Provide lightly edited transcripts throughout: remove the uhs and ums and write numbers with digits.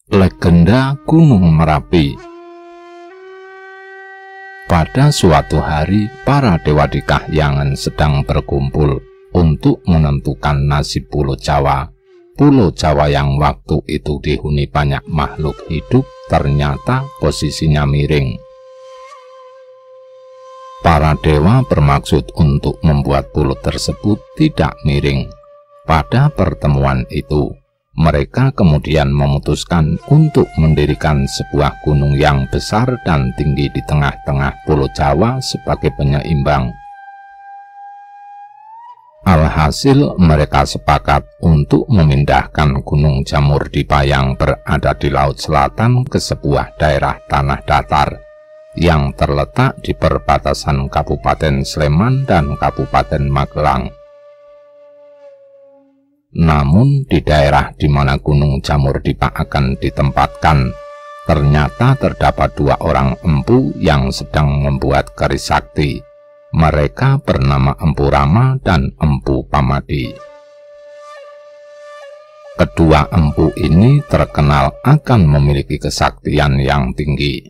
Legenda Gunung Merapi. Pada suatu hari, para dewa di Kahyangan sedang berkumpul untuk menentukan nasib Pulau Jawa. Pulau Jawa yang waktu itu dihuni banyak makhluk hidup ternyata posisinya miring. Para dewa bermaksud untuk membuat pulau tersebut tidak miring. Pada pertemuan itu, mereka kemudian memutuskan untuk mendirikan sebuah gunung yang besar dan tinggi di tengah-tengah Pulau Jawa sebagai penyeimbang. Alhasil mereka sepakat untuk memindahkan Gunung Jamur-Dipa yang berada di Laut Selatan ke sebuah daerah tanah datar yang terletak di perbatasan Kabupaten Sleman dan Kabupaten Magelang. Namun di daerah di mana Gunung Jamur-Dipa akan ditempatkan, ternyata terdapat dua orang empu yang sedang membuat keris sakti. Mereka bernama Empu Rama dan Empu Pamadi. Kedua empu ini terkenal akan memiliki kesaktian yang tinggi.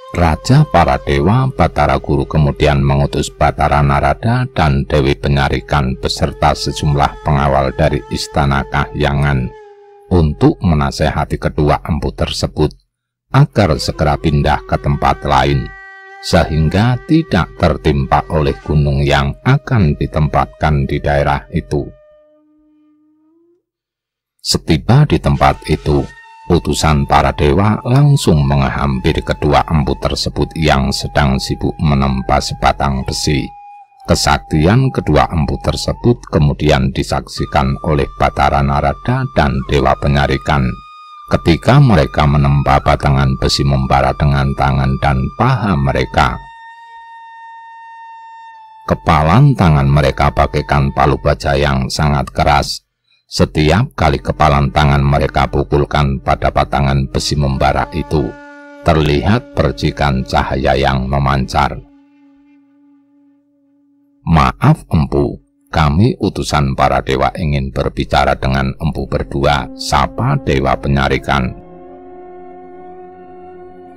Raja para dewa Batara Guru kemudian mengutus Batara Narada dan Dewi Penyarikan beserta sejumlah pengawal dari Istana Kahyangan untuk menasehati kedua empu tersebut agar segera pindah ke tempat lain, sehingga tidak tertimpa oleh gunung yang akan ditempatkan di daerah itu. Setiba di tempat itu, utusan para dewa langsung menghampiri kedua empu tersebut yang sedang sibuk menempa sebatang besi. Kesaktian kedua empu tersebut kemudian disaksikan oleh Batara Narada dan Dewa Penyarikan. Ketika mereka menempa batangan besi membara dengan tangan dan paha mereka, kepalan tangan mereka bagaikan palu baja yang sangat keras. Setiap kali kepalan tangan mereka pukulkan pada batangan besi membara itu, terlihat percikan cahaya yang memancar. "Maaf empu, kami utusan para dewa ingin berbicara dengan empu berdua," sapa Dewa Penyarikan.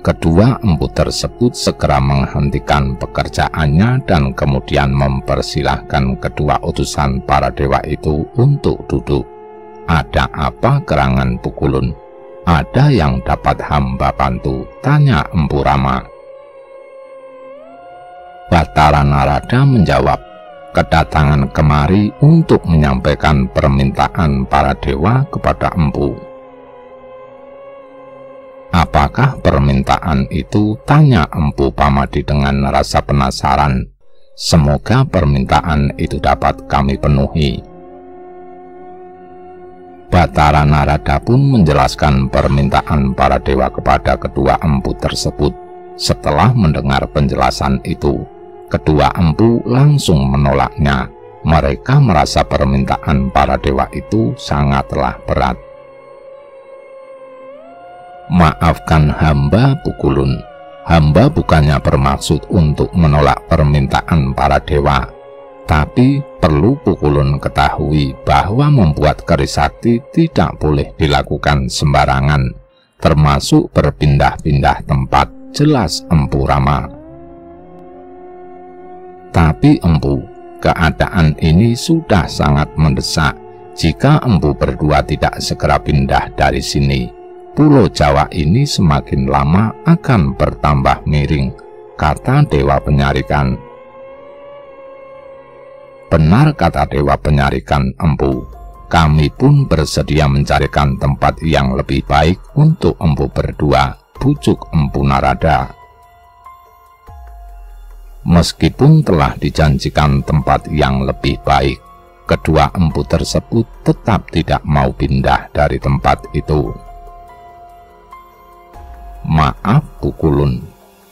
Kedua empu tersebut segera menghentikan pekerjaannya dan kemudian mempersilahkan kedua utusan para dewa itu untuk duduk. "Ada apa gerangan Pukulun? Ada yang dapat hamba bantu?" tanya Empu Rama. Batara Narada menjawab, "Kedatangan kemari untuk menyampaikan permintaan para dewa kepada empu." "Apakah permintaan itu?" tanya Empu Pamadi dengan rasa penasaran. "Semoga permintaan itu dapat kami penuhi." Batara Narada pun menjelaskan permintaan para dewa kepada kedua empu tersebut. Setelah mendengar penjelasan itu, kedua empu langsung menolaknya. Mereka merasa permintaan para dewa itu sangatlah berat. "Maafkan hamba Pukulun, hamba bukannya bermaksud untuk menolak permintaan para dewa, tapi perlu Pukulun ketahui bahwa membuat keris sakti tidak boleh dilakukan sembarangan, termasuk berpindah-pindah tempat," jelas Empu Rama. "Tapi empu, keadaan ini sudah sangat mendesak. Jika empu berdua tidak segera pindah dari sini, Pulau Jawa ini semakin lama akan bertambah miring," kata Dewa Penyarikan. "Benar," kata Dewa Penyarikan empu. "Kami pun bersedia mencarikan tempat yang lebih baik untuk empu berdua," bujuk Empu Narada. Meskipun telah dijanjikan tempat yang lebih baik, kedua empu tersebut tetap tidak mau pindah dari tempat itu. "Maaf Pukulun,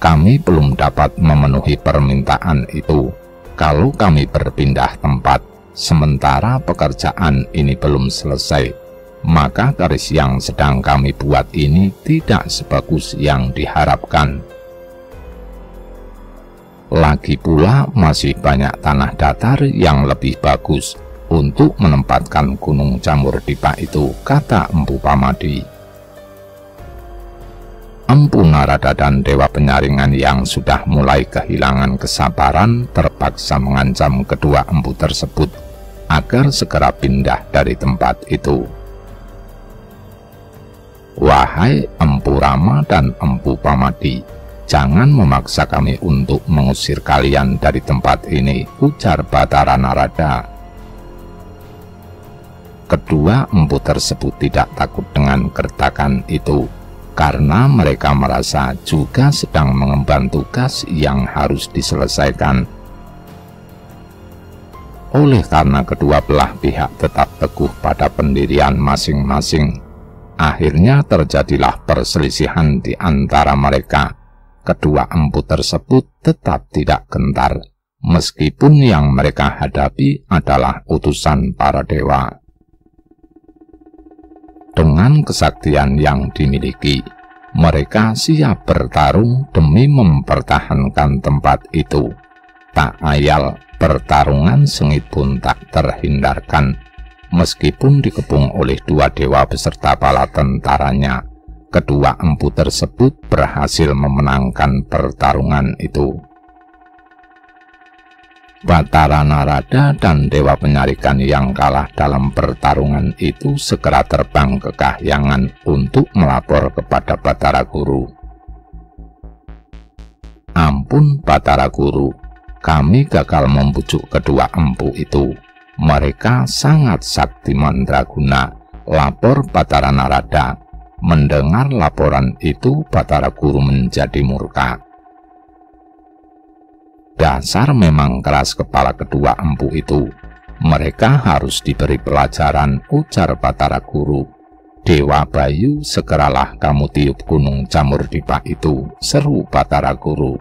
kami belum dapat memenuhi permintaan itu. Kalau kami berpindah tempat, sementara pekerjaan ini belum selesai, maka keris yang sedang kami buat ini tidak sebagus yang diharapkan. Lagi pula masih banyak tanah datar yang lebih bagus. untuk menempatkan Gunung Jamurdipa itu, kata Empu Pamadi. Empu Narada dan Dewa Penyaringan yang sudah mulai kehilangan kesabaran terpaksa mengancam kedua empu tersebut agar segera pindah dari tempat itu. Wahai Empu Rama dan Empu Pamadi, jangan memaksa kami untuk mengusir kalian dari tempat ini, ujar Batara Narada. Kedua empu tersebut tidak takut dengan gertakan itu, karena mereka merasa juga sedang mengemban tugas yang harus diselesaikan. Oleh karena kedua belah pihak tetap teguh pada pendirian masing-masing, akhirnya terjadilah perselisihan di antara mereka. Kedua empu tersebut tetap tidak gentar, meskipun yang mereka hadapi adalah utusan para dewa. Dengan kesaktian yang dimiliki, mereka siap bertarung demi mempertahankan tempat itu. Tak ayal, pertarungan sengit pun tak terhindarkan. Meskipun dikepung oleh dua dewa beserta bala tentaranya, kedua empu tersebut berhasil memenangkan pertarungan itu. Batara Narada dan Dewa Penyaringan yang kalah dalam pertarungan itu segera terbang ke Kahyangan untuk melapor kepada Batara Guru. Ampun Batara Guru, kami gagal membujuk kedua empu itu. Mereka sangat sakti mandraguna, lapor Batara Narada. Mendengar laporan itu, Batara Guru menjadi murka. Dasar memang keras kepala kedua empu itu. Mereka harus diberi pelajaran, ujar Batara Guru. Dewa Bayu, segeralah kamu tiup Gunung Jamurdipa itu, seru Batara Guru.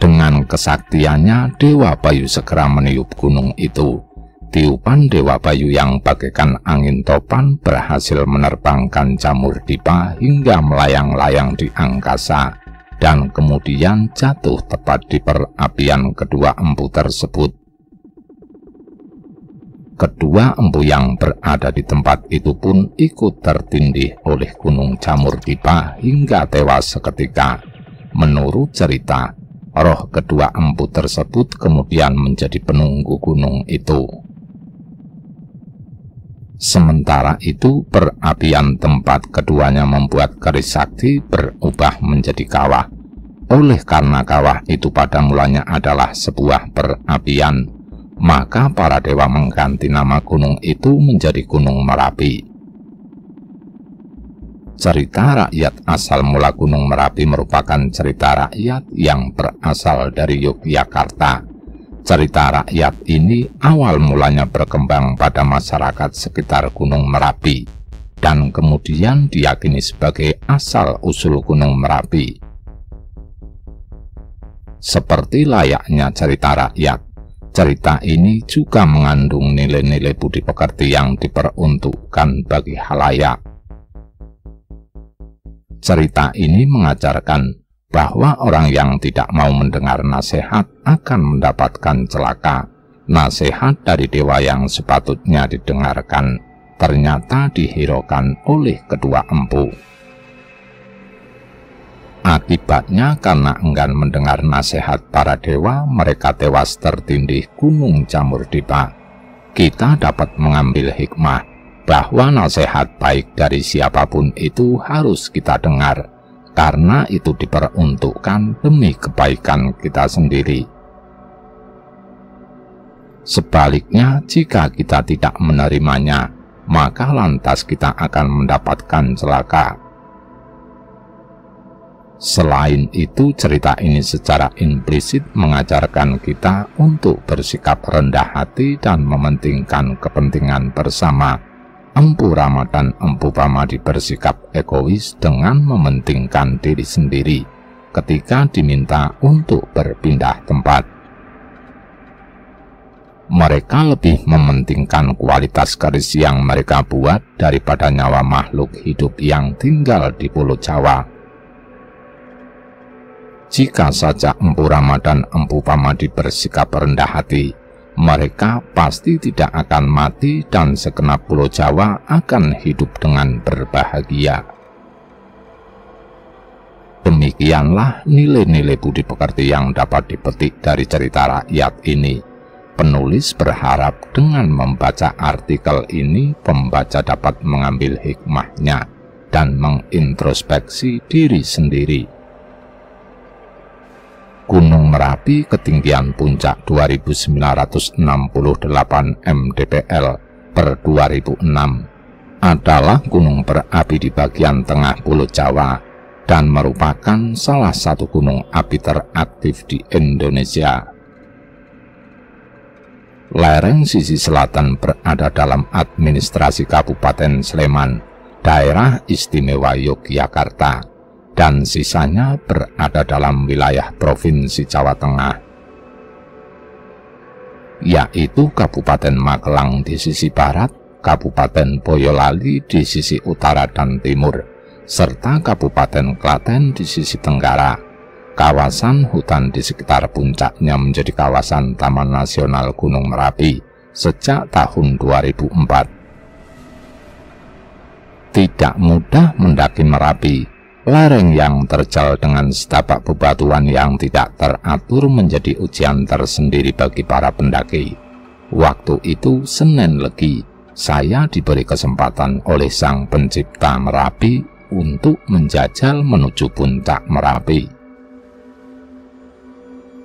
Dengan kesaktiannya, Dewa Bayu segera meniup gunung itu. Tiupan Dewa Bayu yang bagaikan angin topan berhasil menerbangkan Jamurdipa hingga melayang-layang di angkasa, dan kemudian jatuh tepat di perapian kedua empu tersebut. Kedua empu yang berada di tempat itu pun ikut tertindih oleh Gunung Jamurdipa hingga tewas seketika. Menurut cerita, roh kedua empu tersebut kemudian menjadi penunggu gunung itu. Sementara itu, perapian tempat keduanya membuat keris sakti berubah menjadi kawah. Oleh karena kawah itu pada mulanya adalah sebuah perapian, maka para dewa mengganti nama gunung itu menjadi Gunung Merapi. Cerita rakyat asal mula Gunung Merapi merupakan cerita rakyat yang berasal dari Yogyakarta. Cerita rakyat ini awal mulanya berkembang pada masyarakat sekitar Gunung Merapi, dan kemudian diyakini sebagai asal-usul Gunung Merapi. Seperti layaknya cerita rakyat, cerita ini juga mengandung nilai-nilai budi pekerti yang diperuntukkan bagi khalayak. Cerita ini mengajarkan bahwa orang yang tidak mau mendengar nasihat akan mendapatkan celaka. Nasihat dari dewa yang sepatutnya didengarkan ternyata dihiraukan oleh kedua empu. Akibatnya, karena enggan mendengar nasihat para dewa, mereka tewas tertindih Gunung Jamurdipa. Kita dapat mengambil hikmah bahwa nasihat baik dari siapapun itu harus kita dengar, karena itu diperuntukkan demi kebaikan kita sendiri. Sebaliknya, jika kita tidak menerimanya, maka lantas kita akan mendapatkan celaka. Selain itu, cerita ini secara implisit mengajarkan kita untuk bersikap rendah hati dan mementingkan kepentingan bersama. Empu Rama dan Empu Pamadi bersikap egois dengan mementingkan diri sendiri ketika diminta untuk berpindah tempat. Mereka lebih mementingkan kualitas keris yang mereka buat daripada nyawa makhluk hidup yang tinggal di Pulau Jawa. Jika saja Empu Rama dan Empu Pamadi bersikap rendah hati, mereka pasti tidak akan mati dan segenap pulau Jawa akan hidup dengan berbahagia. Demikianlah nilai-nilai budi pekerti yang dapat dipetik dari cerita rakyat ini. Penulis berharap dengan membaca artikel ini, pembaca dapat mengambil hikmahnya dan mengintrospeksi diri sendiri. Gunung Merapi ketinggian puncak 2968 mdpl per 2006 adalah gunung berapi di bagian tengah Pulau Jawa dan merupakan salah satu gunung api teraktif di Indonesia. Lereng sisi selatan berada dalam administrasi Kabupaten Sleman, Daerah Istimewa Yogyakarta, dan sisanya berada dalam wilayah Provinsi Jawa Tengah, yaitu Kabupaten Magelang di sisi barat, Kabupaten Boyolali di sisi utara dan timur, serta Kabupaten Klaten di sisi tenggara. Kawasan hutan di sekitar puncaknya menjadi kawasan Taman Nasional Gunung Merapi sejak tahun 2004. Tidak mudah mendaki Merapi. Lereng yang terjal dengan setapak bebatuan yang tidak teratur menjadi ujian tersendiri bagi para pendaki. Waktu itu Senin Legi, saya diberi kesempatan oleh Sang Pencipta Merapi untuk menjajal menuju puncak Merapi.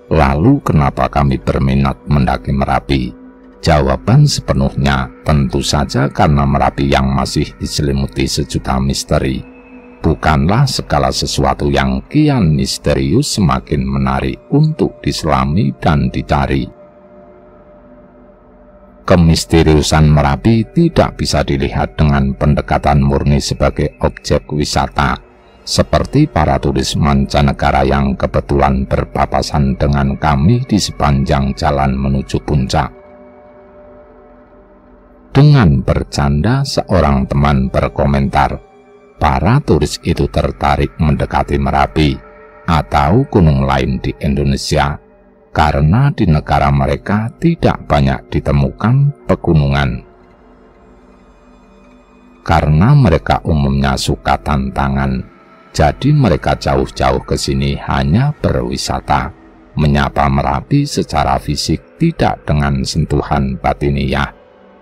Lalu kenapa kami berminat mendaki Merapi? Jawaban sepenuhnya tentu saja karena Merapi yang masih diselimuti sejuta misteri. Bukanlah segala sesuatu yang kian misterius semakin menarik untuk diselami dan dicari. Kemisteriusan Merapi tidak bisa dilihat dengan pendekatan murni sebagai objek wisata, seperti para turis mancanegara yang kebetulan berpapasan dengan kami di sepanjang jalan menuju puncak. Dengan bercanda, seorang teman berkomentar, para turis itu tertarik mendekati Merapi atau gunung lain di Indonesia karena di negara mereka tidak banyak ditemukan pegunungan. Karena mereka umumnya suka tantangan, jadi mereka jauh-jauh ke sini hanya berwisata, menyapa Merapi secara fisik, tidak dengan sentuhan batiniah.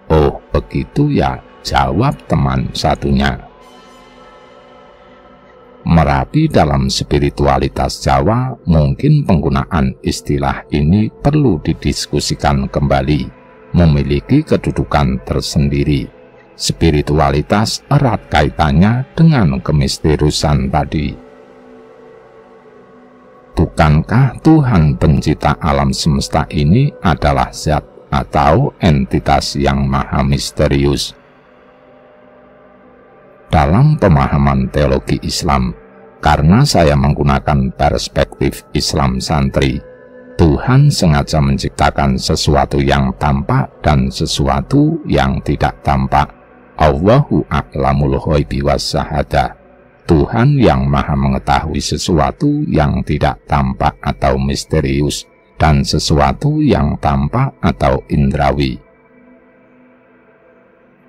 Oh, begitu ya, jawab teman satunya. Merapi dalam spiritualitas Jawa, mungkin penggunaan istilah ini perlu didiskusikan kembali, memiliki kedudukan tersendiri. Spiritualitas erat kaitannya dengan kemisteriusan tadi. Bukankah Tuhan pencipta alam semesta ini adalah zat atau entitas yang maha misterius? Dalam pemahaman teologi Islam, karena saya menggunakan perspektif Islam santri, Tuhan sengaja menciptakan sesuatu yang tampak dan sesuatu yang tidak tampak. Allahu a'lamul ghaibi was-syahadah. Tuhan yang maha mengetahui sesuatu yang tidak tampak atau misterius, dan sesuatu yang tampak atau indrawi.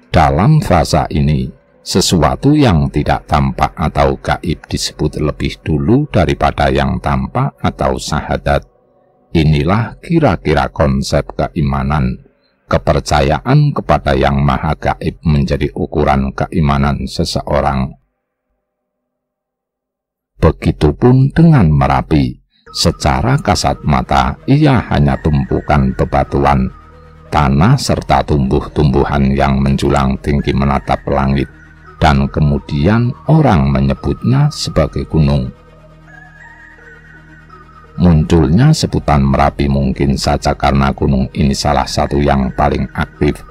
Dalam fasa ini, sesuatu yang tidak tampak atau gaib disebut lebih dulu daripada yang tampak atau syahadat. Inilah kira-kira konsep keimanan. Kepercayaan kepada yang maha gaib menjadi ukuran keimanan seseorang. Begitupun dengan Merapi. Secara kasat mata, ia hanya tumpukan bebatuan, tanah serta tumbuh-tumbuhan yang menjulang tinggi menatap langit, dan kemudian orang menyebutnya sebagai gunung. Munculnya sebutan Merapi mungkin saja karena gunung ini salah satu yang paling aktif.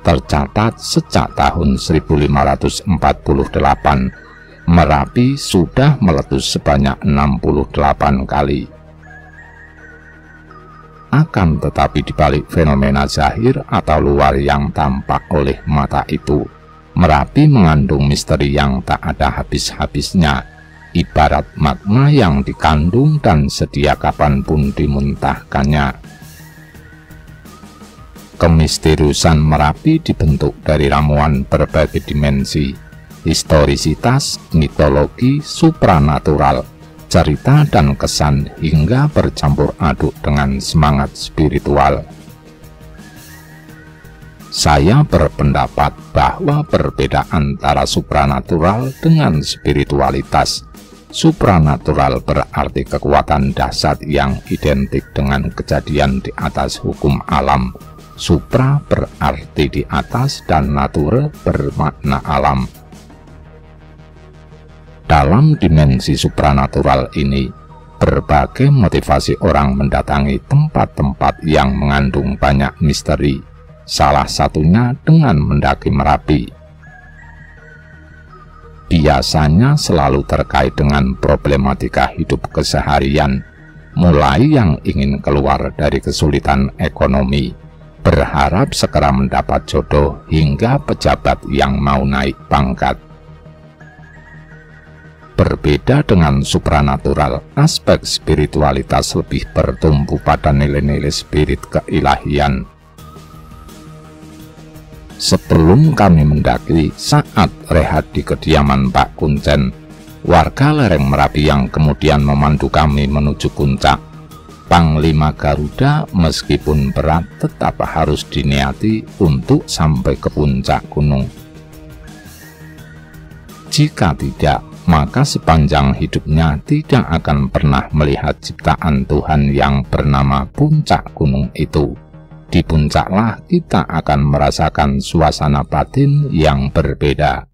Tercatat sejak tahun 1548, Merapi sudah meletus sebanyak 68 kali. Akan tetapi dibalik fenomena zahir atau luar yang tampak oleh mata itu, Merapi mengandung misteri yang tak ada habis-habisnya, ibarat magma yang dikandung dan sedia kapanpun dimuntahkannya. Kemisteriusan Merapi dibentuk dari ramuan berbagai dimensi, historisitas, mitologi, supranatural, cerita dan kesan hingga bercampur aduk dengan semangat spiritual. Saya berpendapat bahwa perbedaan antara supranatural dengan spiritualitas. Supranatural berarti kekuatan dahsyat yang identik dengan kejadian di atas hukum alam. Supra berarti di atas dan natura bermakna alam. Dalam dimensi supranatural ini, berbagai motivasi orang mendatangi tempat-tempat yang mengandung banyak misteri, salah satunya dengan mendaki Merapi. Biasanya selalu terkait dengan problematika hidup keseharian, mulai yang ingin keluar dari kesulitan ekonomi, berharap segera mendapat jodoh, hingga pejabat yang mau naik pangkat. Berbeda dengan supranatural, aspek spiritualitas lebih bertumbuh pada nilai-nilai spirit keilahian. Sebelum kami mendaki, saat rehat di kediaman Pak Kuncen, warga lereng Merapi yang kemudian memandu kami menuju puncak, Panglima Garuda meskipun berat tetap harus diniati untuk sampai ke puncak gunung. Jika tidak, maka sepanjang hidupnya tidak akan pernah melihat ciptaan Tuhan yang bernama puncak gunung itu. Di puncaklah kita akan merasakan suasana batin yang berbeda.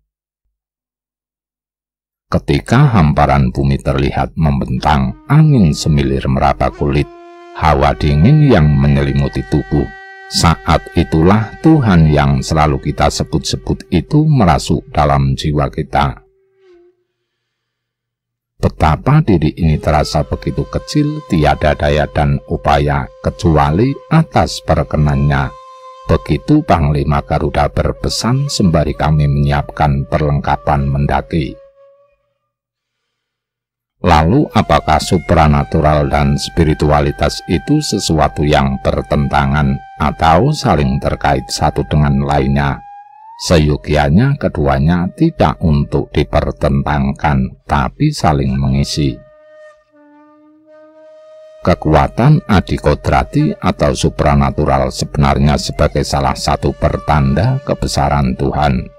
Ketika hamparan bumi terlihat membentang, angin semilir meraba kulit, hawa dingin yang menyelimuti tubuh, saat itulah Tuhan yang selalu kita sebut-sebut itu merasuk dalam jiwa kita. Betapa diri ini terasa begitu kecil, tiada daya dan upaya kecuali atas perkenannya. Begitu Panglima Garuda berpesan sembari kami menyiapkan perlengkapan mendaki. Lalu apakah supranatural dan spiritualitas itu sesuatu yang bertentangan atau saling terkait satu dengan lainnya? Seyogianya keduanya tidak untuk dipertentangkan, tapi saling mengisi. Kekuatan adikodrati atau supranatural sebenarnya sebagai salah satu pertanda kebesaran Tuhan.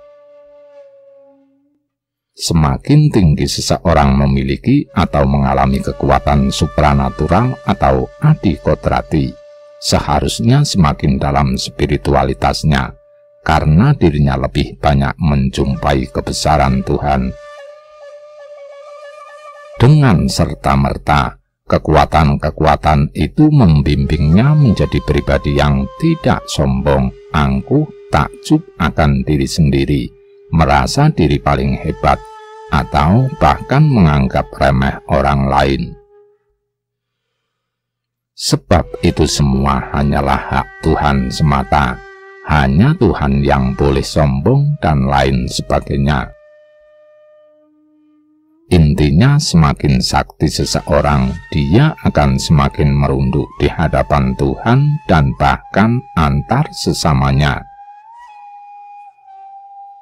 Semakin tinggi seseorang memiliki atau mengalami kekuatan supranatural atau adikodrati, seharusnya semakin dalam spiritualitasnya, karena dirinya lebih banyak menjumpai kebesaran Tuhan. Dengan serta-merta, kekuatan-kekuatan itu membimbingnya menjadi pribadi yang tidak sombong, angkuh, takjub akan diri sendiri, merasa diri paling hebat, atau bahkan menganggap remeh orang lain. Sebab itu semua hanyalah hak Tuhan semata. Hanya Tuhan yang boleh sombong dan lain sebagainya. Intinya, semakin sakti seseorang, dia akan semakin merunduk di hadapan Tuhan dan bahkan antar sesamanya.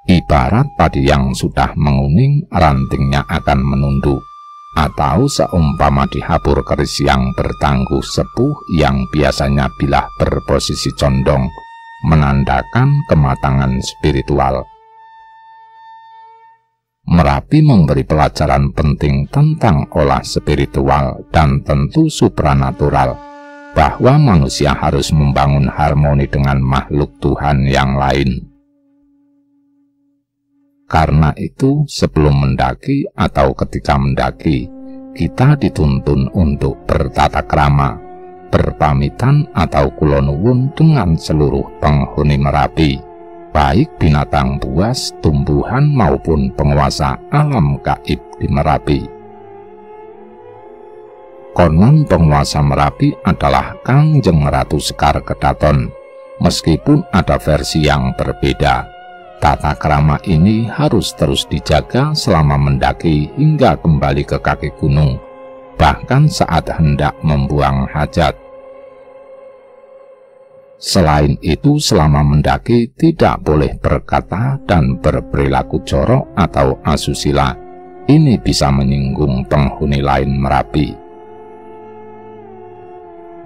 Ibarat padi yang sudah menguning, rantingnya akan menunduk, atau seumpama dihabur keris yang bertangguh sepuh yang biasanya bilah berposisi condong, menandakan kematangan spiritual. Merapi memberi pelajaran penting tentang olah spiritual dan tentu supranatural, bahwa manusia harus membangun harmoni dengan makhluk Tuhan yang lain. Karena itu, sebelum mendaki atau ketika mendaki, kita dituntun untuk bertata krama, berpamitan atau kulonuwun dengan seluruh penghuni Merapi, baik binatang buas, tumbuhan maupun penguasa alam gaib di Merapi. Konon penguasa Merapi adalah Kangjeng Ratu Sekar Kedaton. Meskipun ada versi yang berbeda, tata krama ini harus terus dijaga selama mendaki hingga kembali ke kaki gunung, bahkan saat hendak membuang hajat. Selain itu, selama mendaki tidak boleh berkata dan berperilaku jorok atau asusila. Ini bisa menyinggung penghuni lain Merapi.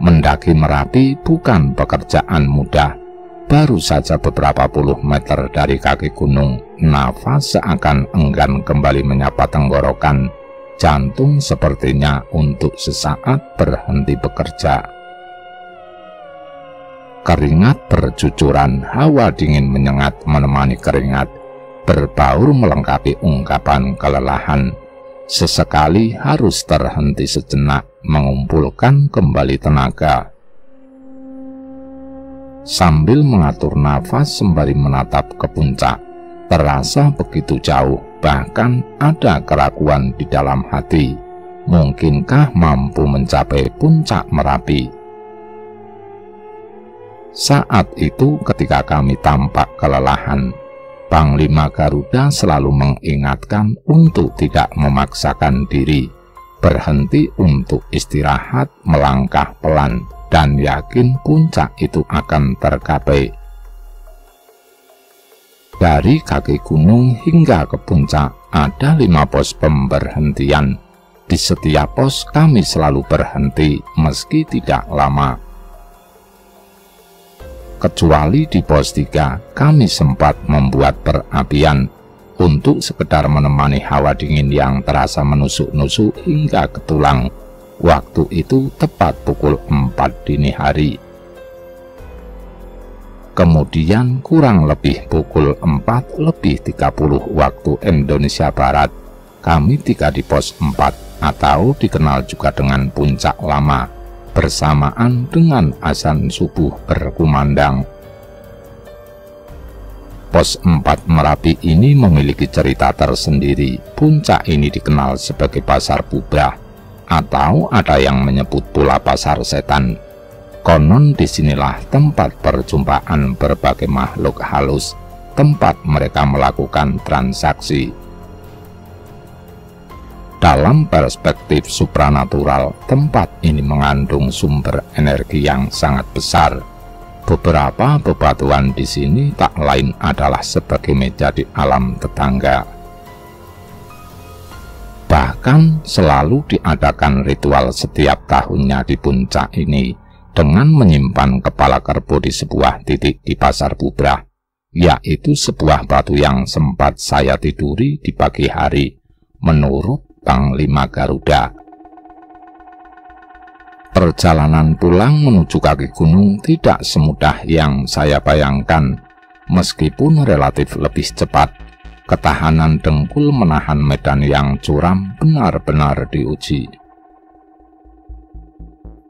Mendaki Merapi bukan pekerjaan mudah. Baru saja beberapa puluh meter dari kaki gunung, nafas seakan enggan kembali menyapa tenggorokan. Jantung sepertinya untuk sesaat berhenti bekerja. Keringat bercucuran, hawa dingin menyengat menemani keringat, berbaur melengkapi ungkapan kelelahan. Sesekali harus terhenti sejenak, mengumpulkan kembali tenaga. Sambil mengatur nafas sembari menatap ke puncak, terasa begitu jauh, bahkan ada keraguan di dalam hati. Mungkinkah mampu mencapai puncak Merapi? Saat itu ketika kami tampak kelelahan, Panglima Garuda selalu mengingatkan untuk tidak memaksakan diri, berhenti untuk istirahat, melangkah pelan, dan yakin puncak itu akan tercapai. Dari kaki gunung hingga ke puncak ada 5 pos pemberhentian. Di setiap pos kami selalu berhenti meski tidak lama. Kecuali di pos 3, kami sempat membuat perapian untuk sekedar menemani hawa dingin yang terasa menusuk-nusuk hingga ke tulang. Waktu itu tepat pukul 4 dini hari. Kemudian kurang lebih pukul 4:30 waktu Indonesia Barat, kami tiba di pos 4 atau dikenal juga dengan Puncak Lama, bersamaan dengan azan subuh berkumandang. Pos 4 Merapi ini memiliki cerita tersendiri. Puncak ini dikenal sebagai Pasar Bubrah, atau ada yang menyebut pula Pasar Setan. Konon disinilah tempat perjumpaan berbagai makhluk halus, tempat mereka melakukan transaksi. Dalam perspektif supranatural, tempat ini mengandung sumber energi yang sangat besar. Beberapa bebatuan di sini tak lain adalah sebagai meja di alam tetangga. Bahkan selalu diadakan ritual setiap tahunnya di puncak ini dengan menyimpan kepala kerbau di sebuah titik di Pasar Bubrah, yaitu sebuah batu yang sempat saya tiduri di pagi hari, menurut Panglima Garuda. Perjalanan pulang menuju kaki gunung tidak semudah yang saya bayangkan. Meskipun relatif lebih cepat, ketahanan dengkul menahan medan yang curam benar-benar diuji.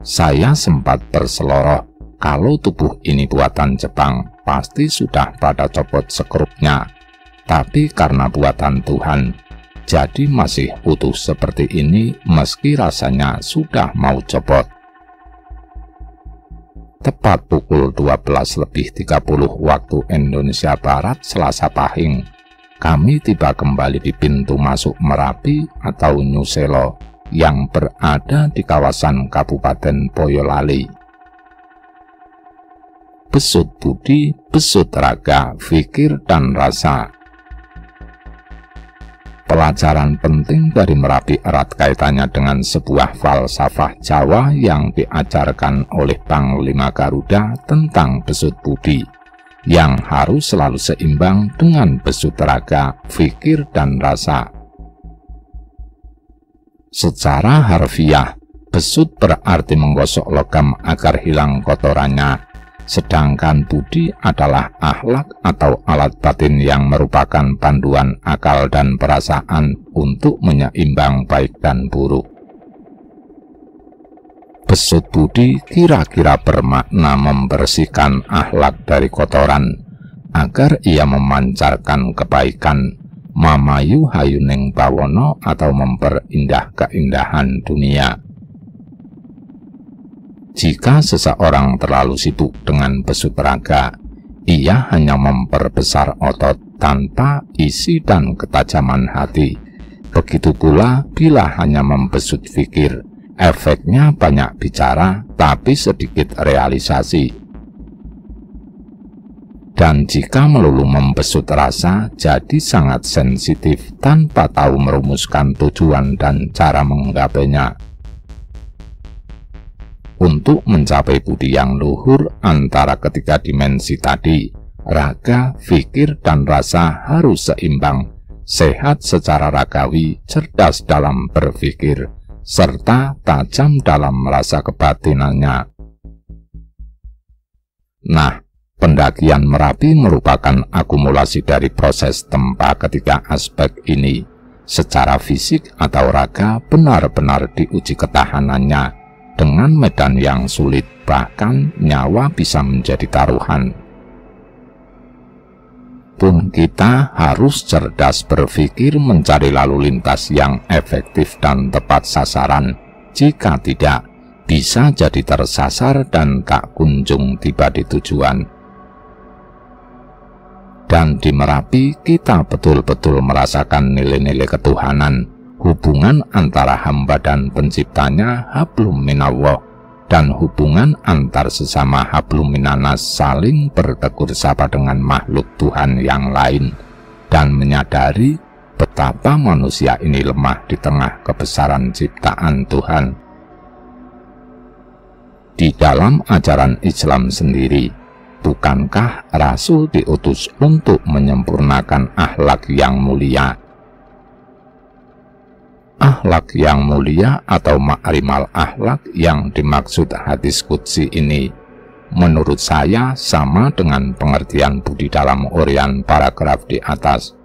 Saya sempat berseloroh, kalau tubuh ini buatan Jepang, pasti sudah pada copot sekrupnya. Tapi karena buatan Tuhan, jadi masih utuh seperti ini meski rasanya sudah mau copot. Tepat pukul 12:30 waktu Indonesia Barat Selasa Pahing, kami tiba kembali di pintu masuk Merapi atau Nyuselo yang berada di kawasan Kabupaten Boyolali. Besut budi, besut raga, fikir dan rasa. Pelajaran penting dari Merapi erat kaitannya dengan sebuah falsafah Jawa yang diajarkan oleh Panglima Garuda tentang besut budi, yang harus selalu seimbang dengan besut raga, fikir dan rasa. Secara harfiah, besut berarti menggosok logam agar hilang kotorannya, sedangkan budi adalah akhlak atau alat batin yang merupakan panduan akal dan perasaan untuk menyeimbang baik dan buruk. Besut budi kira-kira bermakna membersihkan akhlak dari kotoran, agar ia memancarkan kebaikan, mamayu hayuning bawono atau memperindah keindahan dunia. Jika seseorang terlalu sibuk dengan besut raga, ia hanya memperbesar otot tanpa isi dan ketajaman hati. Begitu pula bila hanya membesut fikir, efeknya banyak bicara tapi sedikit realisasi. Dan jika melulu membesut rasa, jadi sangat sensitif tanpa tahu merumuskan tujuan dan cara menggapainya. Untuk mencapai budi yang luhur antara ketiga dimensi tadi, raga, fikir, dan rasa harus seimbang, sehat secara ragawi, cerdas dalam berpikir, serta tajam dalam rasa kebatinannya. Nah, pendakian Merapi merupakan akumulasi dari proses tempa ketiga aspek ini. Secara fisik atau raga benar-benar diuji ketahanannya dengan medan yang sulit, bahkan nyawa bisa menjadi taruhan. Pun kita harus cerdas berpikir mencari lalu lintas yang efektif dan tepat sasaran. Jika tidak, bisa jadi tersasar dan tak kunjung tiba di tujuan. Dan di Merapi kita betul-betul merasakan nilai-nilai ketuhanan, hubungan antara hamba dan penciptanya hablum minallah, dan hubungan antar sesama hablum minanas saling bertegur sapa dengan makhluk Tuhan yang lain, dan menyadari betapa manusia ini lemah di tengah kebesaran ciptaan Tuhan. Di dalam ajaran Islam sendiri, bukankah Rasul diutus untuk menyempurnakan akhlak yang mulia? Akhlak yang mulia atau ma'rimal akhlak yang dimaksud hadis qudsi ini, menurut saya sama dengan pengertian budi dalam uraian paragraf di atas.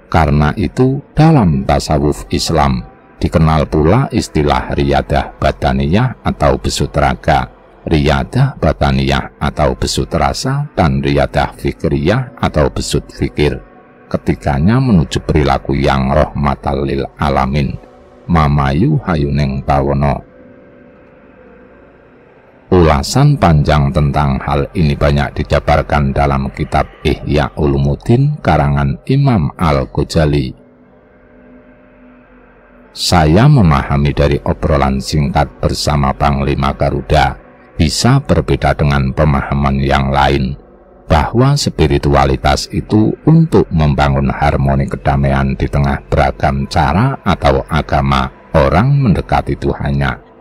Karena itu, dalam tasawuf Islam dikenal pula istilah riyadah badaniyah atau besut raga, riyadah bataniyah atau besut rasa, dan riyadah fikriyah atau besut fikir. Ketiganya menuju perilaku yang rahmatal lil alamin, mamayu hayuning pawono. Ulasan panjang tentang hal ini banyak dijabarkan dalam kitab Ihya Ulumuddin karangan Imam Al-Ghazali. Saya memahami dari obrolan singkat bersama Panglima Garuda, bisa berbeda dengan pemahaman yang lain, bahwa spiritualitas itu untuk membangun harmoni kedamaian di tengah beragam cara atau agama orang mendekati Tuhannya.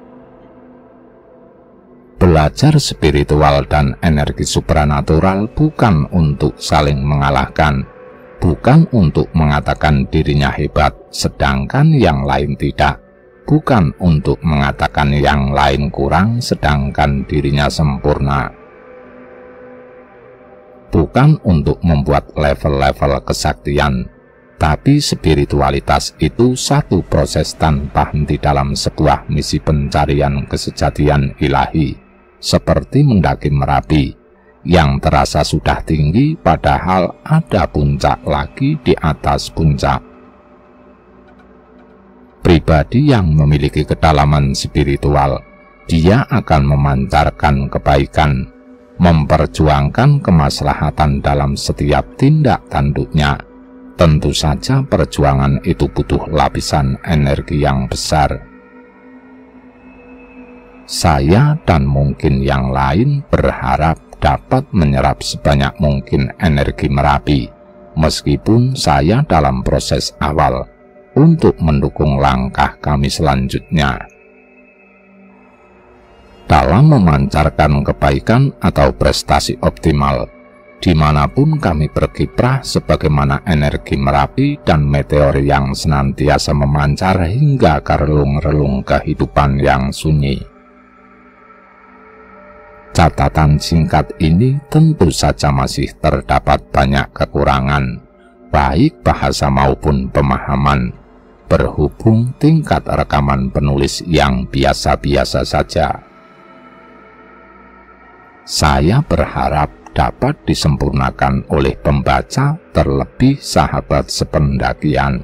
Belajar spiritual dan energi supranatural bukan untuk saling mengalahkan, bukan untuk mengatakan dirinya hebat sedangkan yang lain tidak, bukan untuk mengatakan yang lain kurang sedangkan dirinya sempurna, bukan untuk membuat level-level kesaktian, tapi spiritualitas itu satu proses tanpa henti dalam sebuah misi pencarian kesejatian ilahi, seperti mendaki Merapi, yang terasa sudah tinggi padahal ada puncak lagi di atas puncak. Pribadi yang memiliki kedalaman spiritual, dia akan memancarkan kebaikan, memperjuangkan kemaslahatan dalam setiap tindak tanduknya. Tentu saja perjuangan itu butuh lapisan energi yang besar. Saya dan mungkin yang lain berharap dapat menyerap sebanyak mungkin energi Merapi, meskipun saya dalam proses awal untuk mendukung langkah kami selanjutnya. Dalam memancarkan kebaikan atau prestasi optimal, dimanapun kami berkiprah sebagaimana energi Merapi dan meteor yang senantiasa memancar hingga ke relung-relung kehidupan yang sunyi. Catatan singkat ini tentu saja masih terdapat banyak kekurangan, baik bahasa maupun pemahaman, berhubung tingkat rekaman penulis yang biasa-biasa saja. Saya berharap dapat disempurnakan oleh pembaca, terlebih sahabat sependakian.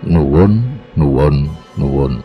Nuwun, nuwun, nuwun.